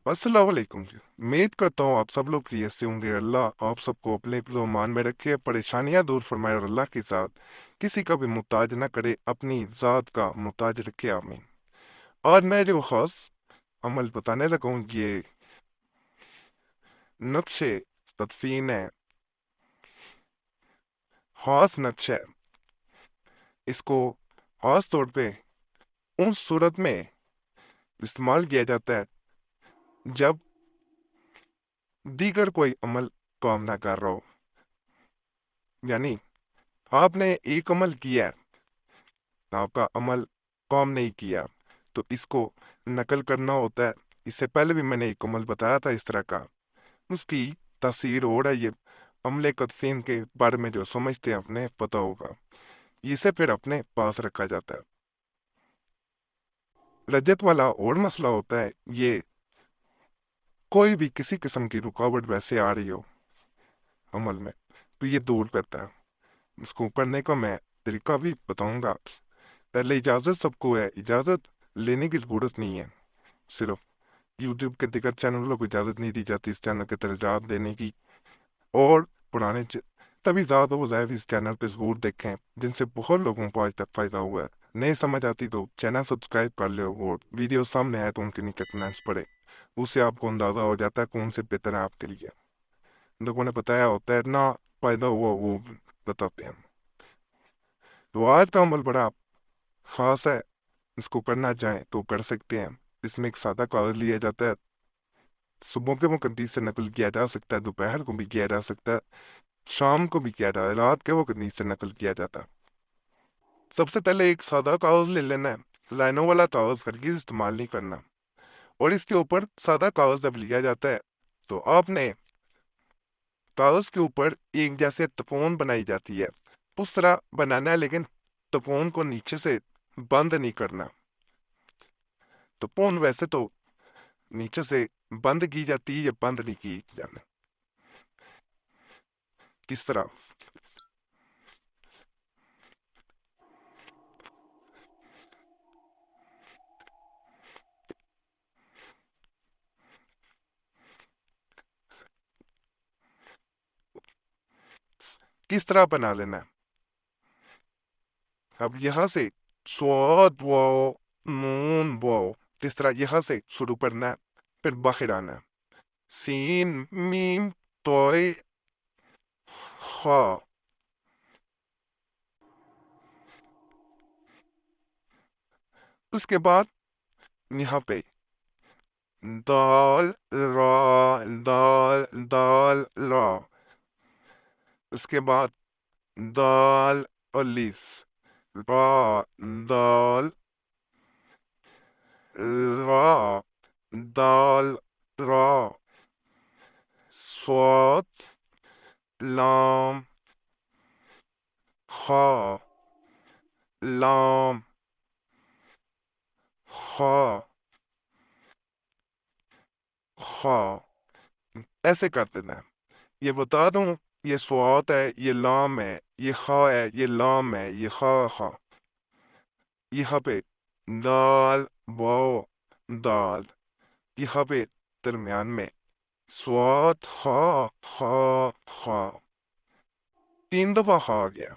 अस्सलाम वालेकुम जी। उम्मीद करता हूँ आप सब लोग खैरियत से होंगे। अल्लाह आप सबको अपने मान में रखे, परेशानियां दूर फरमाए और अल्लाह के साथ किसी का भी मुताज ना करे, अपनी ज़ात का मुताज रखे, आमीन। और मैं जो ख़ास अमल बताने लगा हूँ, ये नक्शे तदफीन है, ख़ास नक्शा है। इसको ख़ास तौर पे उन सूरत में इस्तेमाल किया जाता है जब दीगर कोई अमल काम ना कर रहा हो। यानी आपने एक अमल किया है, आपका अमल काम नहीं किया, तो इसको नकल करना होता है। इससे पहले भी मैंने एक अमल बताया था इस तरह का, उसकी तासीर और है। ये अमले कदफीन के बारे में जो समझते हैं अपने पता होगा। इसे फिर अपने पास रखा जाता है। रजत वाला और मसला होता है, ये कोई भी किसी किस्म की रुकावट वैसे आ रही हो अमल में, तो ये दूर करता है। इसको करने का मैं तरीका भी बताऊंगा। पहले इजाज़त सबको है, इजाज़त लेने की जरूरत नहीं है। सिर्फ यूट्यूब के दिगर चैनलों को इजाज़त नहीं दी जाती इस चैनल के तरजात देने की। और पुराने तभी ज़्यादा वज़ायफ इस चैनल पे ज़रूर देखें, जिनसे बहुत लोगों को आज तक फ़ायदा हुआ है। नहीं समझ आती तो चैनल सब्सक्राइब कर लो, और वीडियो सामने आए तो उनके नीचे कमेंट्स पढ़े। उससे आपको अंदाज़ा हो जाता है कौन से बेहतर है आपके लिए। लोगों ने बताया होता है ना, फ़ायदा हुआ वो बताते हैं। तो आज का अमल बड़ा ख़ास है। इसको करना चाहें तो कर सकते हैं। इसमें एक सादा कागज़ लिया जाता है। सुबह के वक्त से नकल किया जा सकता है, दोपहर को भी किया जा सकता है, शाम को भी किया जाता है, रात के वक्त से नकल किया जाता है। सबसे पहले एक सादा कागज ले लेना है। लाइनों वाला कागज करके इस्तेमाल नहीं करना। और इसके ऊपर सादा कागज जब लिया जाता है, तो आपने कागज के ऊपर एक जैसे तपोन बनाई जाती है, उस तरह बनाना है। लेकिन तपोन को नीचे से बंद नहीं करना। तपोन वैसे तो नीचे से बंद की जाती है या बंद नहीं की जाना। किस तरह? किस तरह बना लेना है? अब यहां से स्वाद वो नून वो, इस तरह यहां से शुरू करना है, फिर बाहर आना है। सीन मीम तोय हा। उसके बाद यहाँ पे दाल रा, दाल दाल रा। उसके बाद दाल अलिफ रा, दाल रा, दाल रा, स्वाद लाम हा, लाम हा, हा। ऐसे कर देना है। ये बता दूं, ये स्वात है, ये लाम है, ये खा है, ये लाम है, ये खा खा। यहाँ पे दाल वाओ दाल, यहाँ पे दरमियान में स्वात खा खा खा। 3 दफा खा आ गया।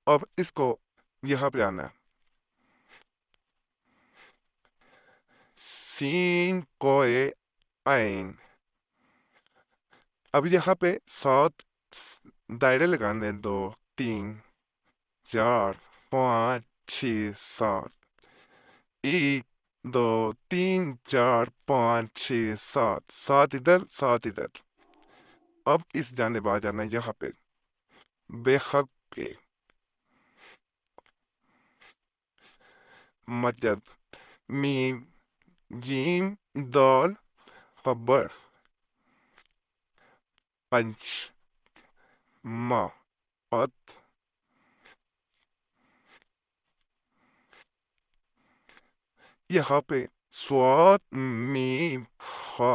अब इसको यहाँ पे आना है। सीन कोए आइन। अब यहाँ पे 7 दायरे लगाने, 2 3 4 5 6 7। 1 2 3 4 5 6 7, 7 इधर 7 इधर। अब इस जानिब आ जाना यहाँ पे बेखक के मदद मीम जीम दाल खबर पंच मा अत। यहाँ पे स्वाद मीम हा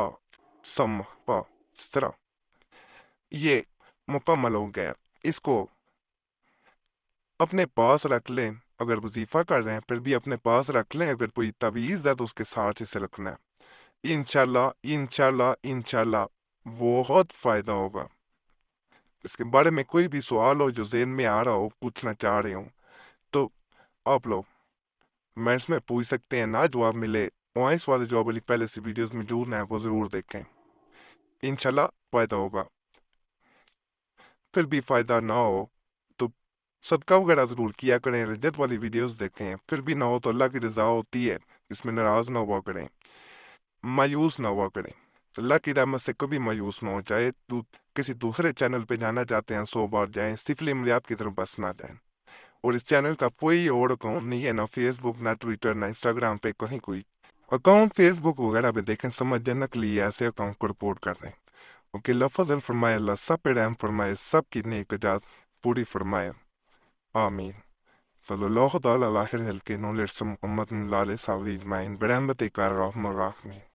सम पा। इस तरह ये मुकम्मल हो गया। इसको अपने पास रख लें اگر وظیفہ کر رہے ہیں پھر بھی اپنے پاس رکھ لیں، اگر کوئی تعویذ ہے تو اس کے ساتھ اسے رکھنا ہے، انشاءاللہ انشاءاللہ انشاءاللہ بہت فائدہ ہوگا۔ اس کے بارے میں کوئی بھی سوال ہو جو ذہن میں آ رہا ہو، پوچھنا چاہ رہے ہوں تو آپ لوگ کمنٹس میں پوچھ سکتے ہیں، نہ جواب ملے وائس والے جواب والی پہلے سے ویڈیوز موجود ہیں وہ ضرور دیکھیں، انشاءاللہ فائدہ ہوگا۔ پھر بھی فائدہ نہ ہو تو صدقہ وغیرہ ضرور کیا کریں، رجت والی ویڈیوز دیکھیں، پھر بھی نہ ہو تو اللہ کی رضا ہوتی ہے، اس میں ناراض نہ ہوا کریں، مایوس نہ ہوا کریں، اللہ کی رحمت سے کبھی مایوس نہ ہو جائے۔ تو کسی دوسرے چینل پہ جانا چاہتے ہیں 100 بار جائیں، سفلی عملیات کی طرف بس نہ جائیں۔ اور اس چینل کا کوئی اور اکاؤنٹ نہیں ہے، نہ فیس بک، نہ ٹویٹر، نہ انسٹاگرام پہ کہیں کوئی اکاؤنٹ فیس بک وغیرہ پہ دیکھیں سمجھ جانا کے لیے ایسے اکاؤنٹ کو رپورٹ کر دیں۔ اوکے، اللہ فضل فرمائے، اللہ سب پہ رحم فرمائے، سب کی نیک اجازت پوری فرمائے، آمین۔ صلی اللہ تعالی علیہ وسلم محمد صلی اللہ علیہ وسلم برحمتک یا ارحم الراحمین۔